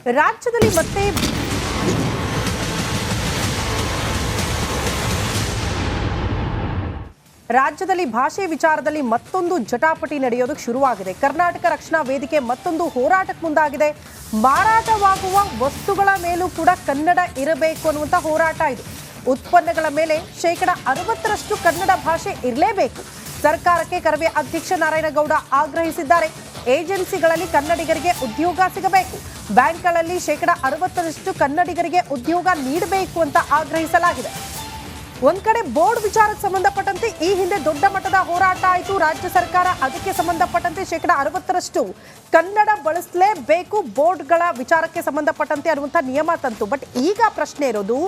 ರಾಜ್ಯದಲ್ಲಿ ಮತ್ತೆ ಭಾಷೆ ವಿಚಾರದಲ್ಲಿ ಮತ್ತೊಂದು ಜಟಾಪಟಿ ನಡೆಯೋದಕ್ಕೆ ಶುರುವಾಗಿದೆ. ಕರ್ನಾಟಕ ರಕ್ಷಣಾ ವೇದಿಕೆ ಮತ್ತೊಂದು ಹೋರಾಟಕ್ಕೆ ಮುಂದಾಗಿದೆ. ಮಾರಾಟವಾಗುವ ವಸ್ತುಗಳ ಮೇಲೂ ಕೂಡ ಕನ್ನಡ ಇರಬೇಕು ಅನ್ನುವಂಥ ಹೋರಾಟ ಇದು. ಉತ್ಪನ್ನಗಳ ಮೇಲೆ 60% ಕನ್ನಡ ಭಾಷೆ ಇರಲೇಬೇಕು. ಸರ್ಕಾರಕ್ಕೆ ಕರವೇ ಅಧ್ಯಕ್ಷ ನಾರಾಯಣಗೌಡ ಆಗ್ರಹಿಸಿದ್ದಾರೆ. ಏಜೆನ್ಸಿಗಳಲ್ಲಿ ಕನ್ನಡಿಗರಿಗೆ ಉದ್ಯೋಗ ಸಿಗಬೇಕು. ಬ್ಯಾಂಕ್ಗಳಲ್ಲಿ 60% ಕನ್ನಡಿಗರಿಗೆ ಉದ್ಯೋಗ ನೀಡಬೇಕು ಅಂತ ಆಗ್ರಹಿಸಲಾಗಿದೆ. ಒಂದ್ ಕಡೆ ಬೋರ್ಡ್ ವಿಚಾರಕ್ಕೆ ಸಂಬಂಧಪಟ್ಟಂತೆ ಈ ಹಿಂದೆ ದೊಡ್ಡ ಮಟ್ಟದ ಹೋರಾಟ ಆಯಿತು. ರಾಜ್ಯ ಸರ್ಕಾರ ಅದಕ್ಕೆ ಸಂಬಂಧಪಟ್ಟಂತೆ 60% ಕನ್ನಡ ಬಳಸಲೇಬೇಕು ಬೋರ್ಡ್ಗಳ ವಿಚಾರಕ್ಕೆ ಸಂಬಂಧಪಟ್ಟಂತೆ ಅನ್ನುವಂಥ ನಿಯಮ ತಂತು. ಬಟ್ ಈಗ ಪ್ರಶ್ನೆ ಇರೋದು,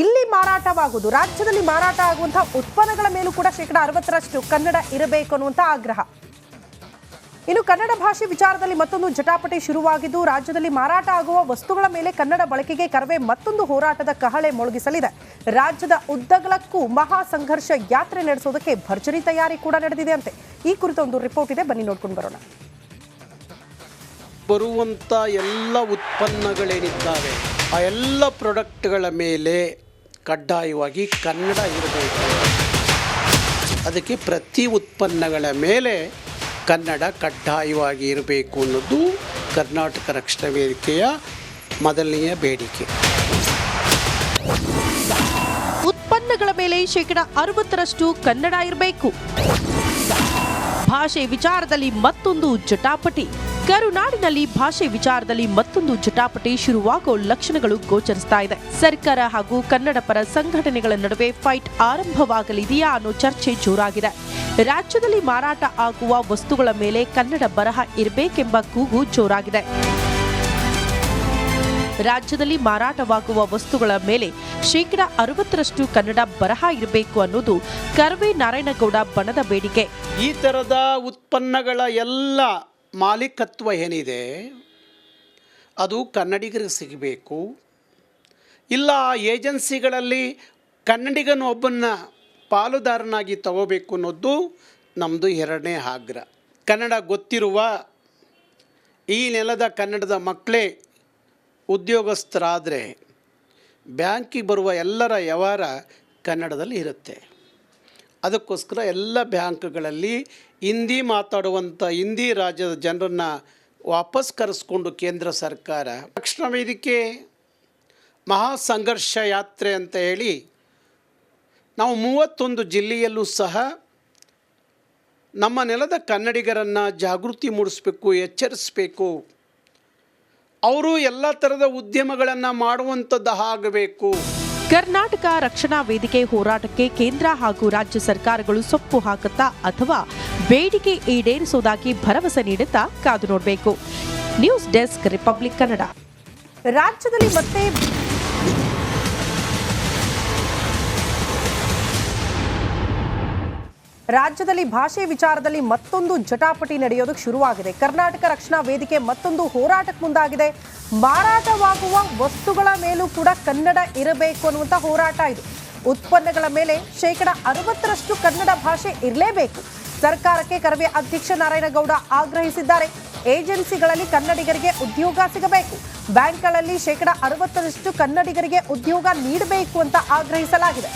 ಇಲ್ಲಿ ಮಾರಾಟವಾಗುವುದು, ರಾಜ್ಯದಲ್ಲಿ ಮಾರಾಟ ಆಗುವಂತಹ ಉತ್ಪನ್ನಗಳ ಮೇಲೂ ಕೂಡ 60% ಕನ್ನಡ ಇರಬೇಕು ಅನ್ನುವಂಥ ಆಗ್ರಹ. ಇನ್ನು ಕನ್ನಡ ಭಾಷೆ ವಿಚಾರದಲ್ಲಿ ಮತ್ತೊಂದು ಜಟಾಪಟಿ ಶುರುವಾಗಿದ್ದು, ರಾಜ್ಯದಲ್ಲಿ ಮಾರಾಟ ಆಗುವ ವಸ್ತುಗಳ ಮೇಲೆ ಕನ್ನಡ ಬಳಕೆಗೆ ಕರವೇ ಮತ್ತೊಂದು ಹೋರಾಟದ ಕಹಳೆ ಮೊಳಗಿಸಲಿದೆ. ರಾಜ್ಯದ ಉದ್ದಗಲಕ್ಕೂ ಮಹಾ ಸಂಘರ್ಷ ಯಾತ್ರೆ ನಡೆಸೋದಕ್ಕೆ ಭರ್ಜರಿ ತಯಾರಿ ಕೂಡ ನಡೆದಿದೆ ಅಂತೆ. ಈ ಕುರಿತ ಒಂದು ರಿಪೋರ್ಟ್ ಇದೆ, ಬನ್ನಿ ನೋಡ್ಕೊಂಡು ಬರೋಣ. ಬರುವಂಥ ಎಲ್ಲ ಉತ್ಪನ್ನಗಳೇನಿದ್ದಾವೆ ಆ ಎಲ್ಲ ಪ್ರಾಡಕ್ಟ್ಗಳ ಮೇಲೆ ಕಡ್ಡಾಯವಾಗಿ ಕನ್ನಡ ಇರಬೇಕು. ಅದಕ್ಕೆ ಪ್ರತಿ ಉತ್ಪನ್ನಗಳ ಮೇಲೆ ಕನ್ನಡ ಕಡ್ಡಾಯವಾಗಿ ಇರಬೇಕು ಅನ್ನೋದು ಕರ್ನಾಟಕ ರಕ್ಷಣಾ ವೇದಿಕೆಯ ಮೊದಲನೆಯ ಬೇಡಿಕೆ. ಉತ್ಪನ್ನಗಳ ಮೇಲೆ 60% ಕನ್ನಡ ಇರಬೇಕು. ಭಾಷೆ ವಿಚಾರದಲ್ಲಿ ಮತ್ತೊಂದು ಜಟಾಪಟಿ. ಕರುನಾಡಿನಲ್ಲಿ ಭಾಷೆ ವಿಚಾರದಲ್ಲಿ ಮತ್ತೊಂದು ಜಟಾಪಟಿ ಶುರುವಾಗೋ ಲಕ್ಷಣಗಳು ಗೋಚರಿಸ್ತಾ ಇದೆ. ಸರ್ಕಾರ ಹಾಗೂ ಕನ್ನಡ ಪರ ಸಂಘಟನೆಗಳ ನಡುವೆ ಫೈಟ್ ಆರಂಭವಾಗಲಿದೆಯಾ ಅನ್ನೋ ಚರ್ಚೆ ಜೋರಾಗಿದೆ. ರಾಜ್ಯದಲ್ಲಿ ಮಾರಾಟ ಆಗುವ ವಸ್ತುಗಳ ಮೇಲೆ ಕನ್ನಡ ಬರಹ ಇರಬೇಕೆಂಬ ಕೂಗು ಜೋರಾಗಿದೆ. ರಾಜ್ಯದಲ್ಲಿ ಮಾರಾಟವಾಗುವ ವಸ್ತುಗಳ ಮೇಲೆ 60% ಕನ್ನಡ ಬರಹ ಇರಬೇಕು ಅನ್ನೋದು ಕರವೇ ನಾರಾಯಣಗೌಡ ಬಣದ ಬೇಡಿಕೆ. ಈ ಥರದ ಉತ್ಪನ್ನಗಳ ಎಲ್ಲ ಮಾಲೀಕತ್ವ ಏನಿದೆ ಅದು ಕನ್ನಡಿಗರಿಗೆ ಸಿಗಬೇಕು. ಇಲ್ಲ ಏಜೆನ್ಸಿಗಳಲ್ಲಿ ಕನ್ನಡಿಗನ ಒಬ್ಬನ್ನ ಪಾಲುದಾರನಾಗಿ ತಗೋಬೇಕು ಅನ್ನೋದು ನಮ್ಮದು ಎರಡನೇ ಆಗ್ರಹ. ಕನ್ನಡ ಗೊತ್ತಿರುವ ಈ ನೆಲದ ಕನ್ನಡದ ಮಕ್ಕಳೇ ಉದ್ಯೋಗಸ್ಥರಾದರೆ ಬ್ಯಾಂಕಿಗೆ ಬರುವ ಎಲ್ಲರ ವ್ಯವಹಾರ ಕನ್ನಡದಲ್ಲಿ ಇರುತ್ತೆ. ಅದಕ್ಕೋಸ್ಕರ ಎಲ್ಲ ಬ್ಯಾಂಕ್ಗಳಲ್ಲಿ ಹಿಂದಿ ಮಾತಾಡುವಂಥ ಹಿಂದಿ ರಾಜ್ಯದ ಜನರನ್ನು ವಾಪಸ್ ಕರೆಸ್ಕೊಂಡು ಕೇಂದ್ರ ಸರ್ಕಾರ ರಕ್ಷಣಾ ವೇದಿಕೆ ಮಹಾ ಸಂಘರ್ಷ ಯಾತ್ರೆ ಅಂತ ಹೇಳಿ ನಾವು 31 ಜಿಲ್ಲೆಯಲ್ಲೂ ಸಹ ನಮ್ಮ ನೆಲದ ಕನ್ನಡಿಗರನ್ನು ಜಾಗೃತಿ ಮೂಡಿಸಬೇಕು, ಎಚ್ಚರಿಸಬೇಕು. ಅವರು ಎಲ್ಲ ಥರದ ಉದ್ಯಮಗಳನ್ನು ಮಾಡುವಂಥದ್ದು ಆಗಬೇಕು. ಕರ್ನಾಟಕ ರಕ್ಷಣಾ ವೇದಿಕೆ ಹೋರಾಟಕ್ಕೆ ಕೇಂದ್ರ ಹಾಗೂ ರಾಜ್ಯ ಸರ್ಕಾರಗಳು ಸೊಪ್ಪು ಹಾಕುತ್ತಾ ಅಥವಾ ಬೇಡಿಕೆ ಈಡೇರಿಸುವುದಾಗಿ ಭರವಸೆ ನೀಡುತ್ತಾ ಕಾದು ನೋಡಬೇಕು. News desk, republic Kannada. ರಾಜ್ಯದಲ್ಲಿ ಭಾಷೆ ವಿಚಾರದಲ್ಲಿ ಮತ್ತೊಂದು ಜಟಾಪಟಿ ನಡೆಯೋದಕ್ಕೆ ಶುರುವಾಗಿದೆ. ಕರ್ನಾಟಕ ರಕ್ಷಣಾ ವೇದಿಕೆ ಮತ್ತೊಂದು ಹೋರಾಟಕ್ಕೆ ಮುಂದಾಗಿದೆ. ಮಾರಾಟವಾಗುವ ವಸ್ತುಗಳ ಮೇಲೂ ಕೂಡ ಕನ್ನಡ ಇರಬೇಕು ಅನ್ನುವಂಥ ಹೋರಾಟ ಇದು. ಉತ್ಪನ್ನಗಳ ಮೇಲೆ 60% ಕನ್ನಡ ಭಾಷೆ ಇರಲೇಬೇಕು. ಸರ್ಕಾರಕ್ಕೆ ಕರವೇ ಅಧ್ಯಕ್ಷ ನಾರಾಯಣಗೌಡ ಆಗ್ರಹಿಸಿದ್ದಾರೆ. ಏಜೆನ್ಸಿಗಳಲ್ಲಿ ಕನ್ನಡಿಗರಿಗೆ ಉದ್ಯೋಗ ಸಿಗಬೇಕು. ಬ್ಯಾಂಕ್ಗಳಲ್ಲಿ 60% ಕನ್ನಡಿಗರಿಗೆ ಉದ್ಯೋಗ ನೀಡಬೇಕು ಅಂತ ಆಗ್ರಹಿಸಲಾಗಿದೆ.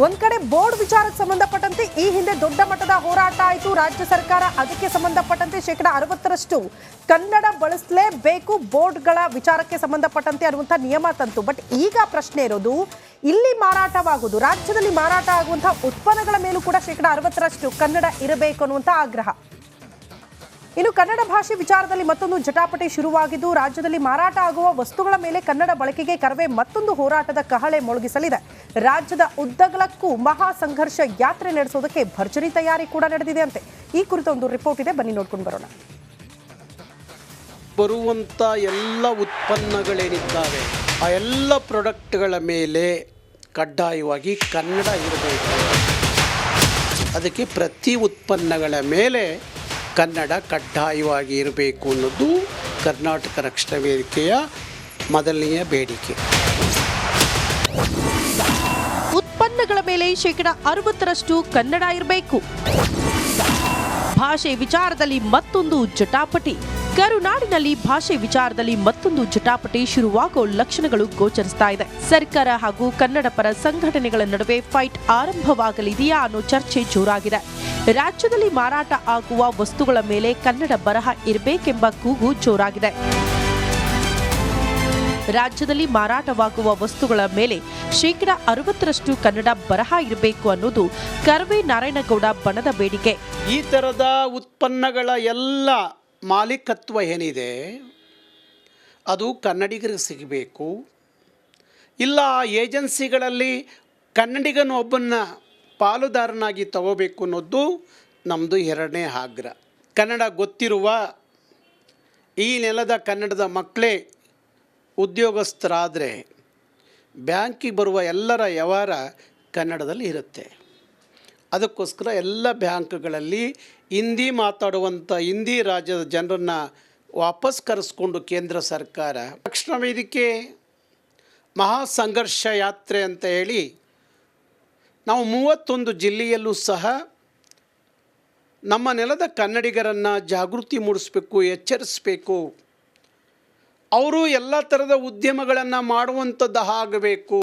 ಒಂದ್ ಕಡೆ ಬೋರ್ಡ್ ವಿಚಾರಕ್ಕೆ ಸಂಬಂಧಪಟ್ಟಂತೆ ಈ ಹಿಂದೆ ದೊಡ್ಡ ಮಟ್ಟದ ಹೋರಾಟ ಆಯಿತು. ರಾಜ್ಯ ಸರ್ಕಾರ ಅದಕ್ಕೆ ಸಂಬಂಧಪಟ್ಟಂತೆ 60% ಕನ್ನಡ ಬಳಸಲೇಬೇಕು ಬೋರ್ಡ್ಗಳ ವಿಚಾರಕ್ಕೆ ಸಂಬಂಧಪಟ್ಟಂತೆ ಅನ್ನುವಂಥ ನಿಯಮ ತಂತು. ಬಟ್ ಈಗ ಪ್ರಶ್ನೆ ಇರೋದು, ಇಲ್ಲಿ ಮಾರಾಟವಾಗುವುದು, ರಾಜ್ಯದಲ್ಲಿ ಮಾರಾಟ ಆಗುವಂತಹ ಉತ್ಪನ್ನಗಳ ಮೇಲೂ ಕೂಡ 60% ಕನ್ನಡ ಇರಬೇಕು ಅನ್ನುವಂಥ ಆಗ್ರಹ. ಇನ್ನು ಕನ್ನಡ ಭಾಷೆ ವಿಚಾರದಲ್ಲಿ ಮತ್ತೊಂದು ಜಟಾಪಟಿ ಶುರುವಾಗಿದ್ದು, ರಾಜ್ಯದಲ್ಲಿ ಮಾರಾಟ ಆಗುವ ವಸ್ತುಗಳ ಮೇಲೆ ಕನ್ನಡ ಬಳಕೆಗೆ ಕರವೇ ಮತ್ತೊಂದು ಹೋರಾಟದ ಕಹಳೆ ಮೊಳಗಿಸಲಿದೆ. ರಾಜ್ಯದ ಉದ್ದಗಲಕ್ಕೂ ಮಹಾ ಸಂಘರ್ಷ ಯಾತ್ರೆ ನಡೆಸೋದಕ್ಕೆ ಭರ್ಜರಿ ತಯಾರಿ ಕೂಡ ನಡೆದಿದೆ ಅಂತೆ. ಈ ಕುರಿತ ಒಂದು ರಿಪೋರ್ಟ್ ಇದೆ, ಬನ್ನಿ ನೋಡ್ಕೊಂಡು ಬರೋಣ. ಬರುವಂಥ ಎಲ್ಲ ಉತ್ಪನ್ನಗಳೇನಿದ್ದಾವೆ ಆ ಎಲ್ಲ ಪ್ರಾಡಕ್ಟ್ಗಳ ಮೇಲೆ ಕಡ್ಡಾಯವಾಗಿ ಕನ್ನಡ ಇರಬೇಕು. ಅದಕ್ಕೆ ಪ್ರತಿ ಉತ್ಪನ್ನಗಳ ಮೇಲೆ ಕನ್ನಡ ಕಡ್ಡಾಯವಾಗಿ ಇರಬೇಕು ಅನ್ನೋದು ಕರ್ನಾಟಕ ರಕ್ಷಣಾ ವೇದಿಕೆಯ ಮೊದಲನೆಯ ಬೇಡಿಕೆ. ಉತ್ಪನ್ನಗಳ ಮೇಲೆ 60% ಕನ್ನಡ ಇರಬೇಕು. ಭಾಷೆ ವಿಚಾರದಲ್ಲಿ ಮತ್ತೊಂದು ಜಟಾಪಟಿ. ಕರುನಾಡಿನಲ್ಲಿ ಭಾಷೆ ವಿಚಾರದಲ್ಲಿ ಮತ್ತೊಂದು ಜಟಾಪಟಿ ಶುರುವಾಗೋ ಲಕ್ಷಣಗಳು ಗೋಚರಿಸ್ತಾ ಇದೆ. ಸರ್ಕಾರ ಹಾಗೂ ಕನ್ನಡ ಪರ ಸಂಘಟನೆಗಳ ನಡುವೆ ಫೈಟ್ ಆರಂಭವಾಗಲಿದೆಯಾ ಅನ್ನೋ ಚರ್ಚೆ ಜೋರಾಗಿದೆ. ರಾಜ್ಯದಲ್ಲಿ ಮಾರಾಟ ಆಗುವ ವಸ್ತುಗಳ ಮೇಲೆ ಕನ್ನಡ ಬರಹ ಇರಬೇಕೆಂಬ ಕೂಗು ಜೋರಾಗಿದೆ. ರಾಜ್ಯದಲ್ಲಿ ಮಾರಾಟವಾಗುವ ವಸ್ತುಗಳ ಮೇಲೆ 60% ಕನ್ನಡ ಬರಹ ಇರಬೇಕು ಅನ್ನೋದು ಕರ್ವೆ ನಾರಾಯಣಗೌಡ ಬಣದ ಬೇಡಿಕೆ. ಈ ಥರದ ಉತ್ಪನ್ನಗಳ ಎಲ್ಲ ಮಾಲೀಕತ್ವ ಏನಿದೆ ಅದು ಕನ್ನಡಿಗರಿಗೆ ಸಿಗಬೇಕು. ಇಲ್ಲ ಏಜೆನ್ಸಿಗಳಲ್ಲಿ ಕನ್ನಡಿಗನ ಒಬ್ಬನ್ನ ಪಾಲುದಾರನಾಗಿ ತಗೋಬೇಕು ಅನ್ನೋದು ನಮ್ಮದು ಎರಡನೇ ಆಗ್ರಹ. ಕನ್ನಡ ಗೊತ್ತಿರುವ ಈ ನೆಲದ ಕನ್ನಡದ ಮಕ್ಕಳೇ ಉದ್ಯೋಗಸ್ಥರಾದರೆ ಬ್ಯಾಂಕಿಗೆ ಬರುವ ಎಲ್ಲರ ವ್ಯವಹಾರ ಕನ್ನಡದಲ್ಲಿ ಇರುತ್ತೆ. ಅದಕ್ಕೋಸ್ಕರ ಎಲ್ಲ ಬ್ಯಾಂಕ್ಗಳಲ್ಲಿ ಹಿಂದಿ ಮಾತಾಡುವಂಥ ಹಿಂದಿ ರಾಜ್ಯದ ಜನರನ್ನು ವಾಪಸ್ ಕರೆಸ್ಕೊಂಡು ಕೇಂದ್ರ ಸರ್ಕಾರ ರಕ್ಷಣಾ ವೇದಿಕೆ ಮಹಾ ಸಂಘರ್ಷ ಯಾತ್ರೆ ಅಂತ ಹೇಳಿ ನಾವು 31 ಜಿಲ್ಲೆಯಲ್ಲೂ ಸಹ ನಮ್ಮ ನೆಲದ ಕನ್ನಡಿಗರನ್ನು ಜಾಗೃತಿ ಮೂಡಿಸಬೇಕು, ಎಚ್ಚರಿಸಬೇಕು. ಅವರು ಎಲ್ಲ ಥರದ ಉದ್ಯಮಗಳನ್ನು ಮಾಡುವಂಥದ್ದು ಆಗಬೇಕು.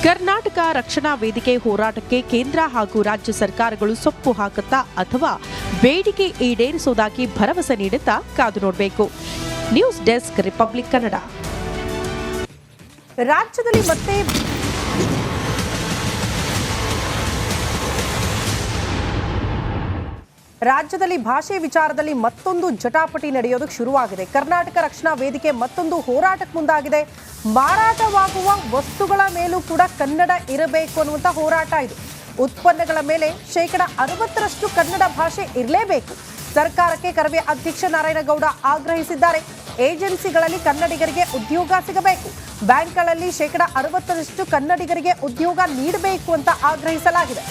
ಕರ್ನಾಟಕ ರಕ್ಷಣಾ ವೇದಿಕೆ ಹೋರಾಟಕ್ಕೆ ಕೇಂದ್ರ ಹಾಗೂ ರಾಜ್ಯ ಸರ್ಕಾರಗಳು ಸೊಪ್ಪು ಹಾಕುತ್ತಾ ಅಥವಾ ಬೇಡಿಕೆ ಈಡೇರಿಸುವುದಾಗಿ ಭರವಸೆ ನೀಡುತ್ತಾ ಕಾದು ನೋಡಬೇಕು. News desk, republic Kannada. ರಾಜ್ಯದಲ್ಲಿ ಭಾಷೆ ವಿಚಾರದಲ್ಲಿ ಮತ್ತೊಂದು ಜಟಾಪಟಿ ನಡೆಯೋದಕ್ಕೆ ಶುರುವಾಗಿದೆ. ಕರ್ನಾಟಕ ರಕ್ಷಣಾ ವೇದಿಕೆ ಮತ್ತೊಂದು ಹೋರಾಟಕ್ಕೆ ಮುಂದಾಗಿದೆ. ಮಾರಾಟವಾಗುವ ವಸ್ತುಗಳ ಮೇಲೂ ಕೂಡ ಕನ್ನಡ ಇರಬೇಕು ಅನ್ನುವಂಥ ಹೋರಾಟ ಇದು. ಉತ್ಪನ್ನಗಳ ಮೇಲೆ 60% ಕನ್ನಡ ಭಾಷೆ ಇರಲೇಬೇಕು. ಸರ್ಕಾರಕ್ಕೆ ಕರವೇ ಅಧ್ಯಕ್ಷ ನಾರಾಯಣಗೌಡ ಆಗ್ರಹಿಸಿದ್ದಾರೆ. ಏಜೆನ್ಸಿಗಳಲ್ಲಿ ಕನ್ನಡಿಗರಿಗೆ ಉದ್ಯೋಗ ಸಿಗಬೇಕು. ಬ್ಯಾಂಕ್ಗಳಲ್ಲಿ 60% ಕನ್ನಡಿಗರಿಗೆ ಉದ್ಯೋಗ ನೀಡಬೇಕು ಅಂತ ಆಗ್ರಹಿಸಲಾಗಿದೆ.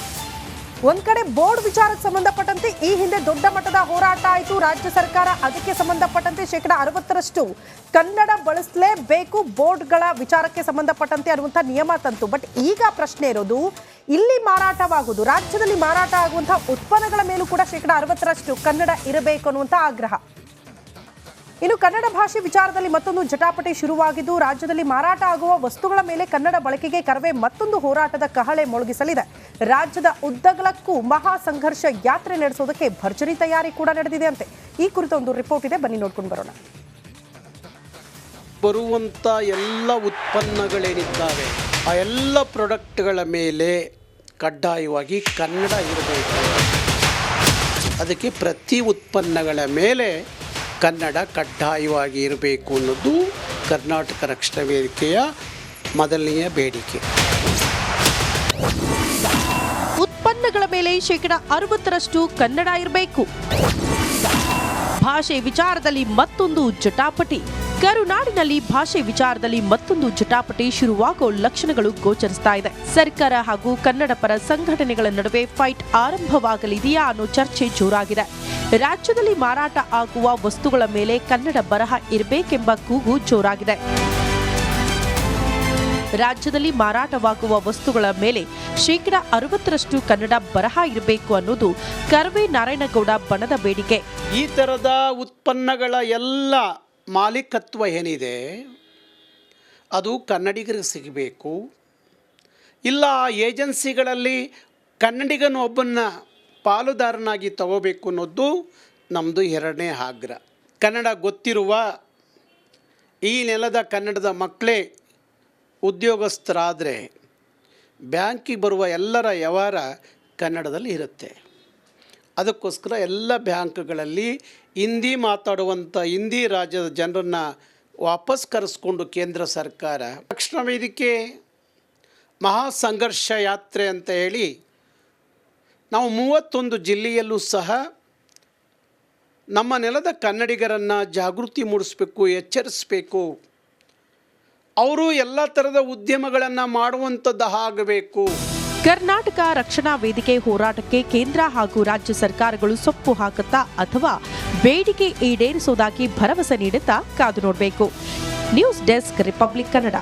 ಒಂದ್ ಕಡೆ ಬೋರ್ಡ್ ವಿಚಾರಕ್ಕೆ ಸಂಬಂಧಪಟ್ಟಂತೆ ಈ ಹಿಂದೆ ದೊಡ್ಡ ಮಟ್ಟದ ಹೋರಾಟ ಆಯಿತು. ರಾಜ್ಯ ಸರ್ಕಾರ ಅದಕ್ಕೆ ಸಂಬಂಧಪಟ್ಟಂತೆ 60% ಕನ್ನಡ ಬಳಸಲೇಬೇಕು ಬೋರ್ಡ್ಗಳ ವಿಚಾರಕ್ಕೆ ಸಂಬಂಧಪಟ್ಟಂತೆ ಅನ್ನುವಂಥ ನಿಯಮ ತಂತು. ಬಟ್ ಈಗ ಪ್ರಶ್ನೆ ಇರೋದು, ಇಲ್ಲಿ ಮಾರಾಟವಾಗುವುದು, ರಾಜ್ಯದಲ್ಲಿ ಮಾರಾಟ ಆಗುವಂತಹ ಉತ್ಪನ್ನಗಳ ಮೇಲೂ ಕೂಡ 60% ಕನ್ನಡ ಇರಬೇಕು ಅನ್ನುವಂಥ ಆಗ್ರಹ. ಇನ್ನು ಕನ್ನಡ ಭಾಷೆ ವಿಚಾರದಲ್ಲಿ ಮತ್ತೊಂದು ಜಟಾಪಟಿ ಶುರುವಾಗಿದ್ದು, ರಾಜ್ಯದಲ್ಲಿ ಮಾರಾಟ ಆಗುವ ವಸ್ತುಗಳ ಮೇಲೆ ಕನ್ನಡ ಬಳಕೆಗೆ ಕರವೇ ಮತ್ತೊಂದು ಹೋರಾಟದ ಕಹಳೆ ಮೊಳಗಿಸಲಿದೆ. ರಾಜ್ಯದ ಉದ್ದಗಲಕ್ಕೂ ಮಹಾ ಸಂಘರ್ಷ ಯಾತ್ರೆ ನಡೆಸೋದಕ್ಕೆ ಭರ್ಜರಿ ತಯಾರಿ ಕೂಡ ನಡೆದಿದೆ ಅಂತೆ. ಈ ಕುರಿತ ಒಂದು ರಿಪೋರ್ಟ್ ಇದೆ, ಬನ್ನಿ ನೋಡ್ಕೊಂಡು ಬರೋಣ. ಬರುವಂಥ ಎಲ್ಲ ಉತ್ಪನ್ನಗಳೇನಿದ್ದಾವೆ ಆ ಎಲ್ಲ ಪ್ರಾಡಕ್ಟ್ಗಳ ಮೇಲೆ ಕಡ್ಡಾಯವಾಗಿ ಕನ್ನಡ ಇರಬೇಕು. ಅದಕ್ಕೆ ಪ್ರತಿ ಉತ್ಪನ್ನಗಳ ಮೇಲೆ ಕನ್ನಡ ಕಡ್ಡಾಯವಾಗಿ ಇರಬೇಕು ಅನ್ನೋದು ಕರ್ನಾಟಕ ರಕ್ಷಣಾ ವೇದಿಕೆಯ ಮೊದಲನೆಯ ಬೇಡಿಕೆ. ಉತ್ಪನ್ನಗಳ ಮೇಲೆ 60% ಕನ್ನಡ ಇರಬೇಕು. ಭಾಷೆ ವಿಚಾರದಲ್ಲಿ ಮತ್ತೊಂದು ಜಟಾಪಟಿ. ಕರುನಾಡಿನಲ್ಲಿ ಭಾಷೆ ವಿಚಾರದಲ್ಲಿ ಮತ್ತೊಂದು ಜಟಾಪಟಿ ಶುರುವಾಗೋ ಲಕ್ಷಣಗಳು ಗೋಚರಿಸ್ತಾ ಇದೆ. ಸರ್ಕಾರ ಹಾಗೂ ಕನ್ನಡ ಪರ ಸಂಘಟನೆಗಳ ನಡುವೆ ಫೈಟ್ ಆರಂಭವಾಗಲಿದೆಯಾ ಅನ್ನೋ ಚರ್ಚೆ ಜೋರಾಗಿದೆ. ರಾಜ್ಯದಲ್ಲಿ ಮಾರಾಟ ಆಗುವ ವಸ್ತುಗಳ ಮೇಲೆ ಕನ್ನಡ ಬರಹ ಇರಬೇಕೆಂಬ ಕೂಗು ಜೋರಾಗಿದೆ. ರಾಜ್ಯದಲ್ಲಿ ಮಾರಾಟವಾಗುವ ವಸ್ತುಗಳ ಮೇಲೆ 60% ಕನ್ನಡ ಬರಹ ಇರಬೇಕು ಅನ್ನೋದು ಕರ್ವೆ ನಾರಾಯಣಗೌಡ ಬಣದ ಬೇಡಿಕೆ. ಈ ಥರದ ಉತ್ಪನ್ನಗಳ ಎಲ್ಲ ಮಾಲೀಕತ್ವ ಏನಿದೆ ಅದು ಕನ್ನಡಿಗರಿಗೆ ಸಿಗಬೇಕು. ಇಲ್ಲ ಏಜೆನ್ಸಿಗಳಲ್ಲಿ ಕನ್ನಡಿಗನ ಒಬ್ಬನ್ನ ಪಾಲುದಾರನಾಗಿ ತಗೋಬೇಕು ಅನ್ನೋದು ನಮ್ಮದು ಎರಡನೇ ಆಗ್ರಹ. ಕನ್ನಡ ಗೊತ್ತಿರುವ ಈ ನೆಲದ ಕನ್ನಡದ ಮಕ್ಕಳೇ ಉದ್ಯೋಗಸ್ಥರಾದರೆ ಬ್ಯಾಂಕಿಗೆ ಬರುವ ಎಲ್ಲರ ವ್ಯವಹಾರ ಕನ್ನಡದಲ್ಲಿ ಇರುತ್ತೆ. ಅದಕ್ಕೋಸ್ಕರ ಎಲ್ಲ ಬ್ಯಾಂಕ್ಗಳಲ್ಲಿ ಹಿಂದಿ ಮಾತಾಡುವಂಥ ಹಿಂದಿ ರಾಜ್ಯದ ಜನರನ್ನು ವಾಪಸ್ ಕರೆಸ್ಕೊಂಡು ಕೇಂದ್ರ ಸರ್ಕಾರ ರಕ್ಷಣಾ ವೇದಿಕೆ ಮಹಾ ಸಂಘರ್ಷ ಯಾತ್ರೆ ಅಂತ ಹೇಳಿ ನಾವು 31 ಜಿಲ್ಲೆಯಲ್ಲೂ ಸಹ ನಮ್ಮ ನೆಲದ ಕನ್ನಡಿಗರನ್ನು ಜಾಗೃತಿ ಮೂಡಿಸಬೇಕು, ಎಚ್ಚರಿಸಬೇಕು. ಅವರು ಎಲ್ಲ ಥರದ ಉದ್ಯಮಗಳನ್ನು ಮಾಡುವಂಥದ್ದು ಆಗಬೇಕು. ಕರ್ನಾಟಕ ರಕ್ಷಣಾ ವೇದಿಕೆ ಹೋರಾಟಕ್ಕೆ ಕೇಂದ್ರ ಹಾಗೂ ರಾಜ್ಯ ಸರ್ಕಾರಗಳು ಸೊಪ್ಪು ಹಾಕುತ್ತಾ ಅಥವಾ ಬೇಡಿಕೆ ಈಡೇರಿಸುವುದಾಗಿ ಭರವಸೆ ನೀಡುತ್ತಾ ಕಾದು ನೋಡಬೇಕು. News desk, republic Kannada.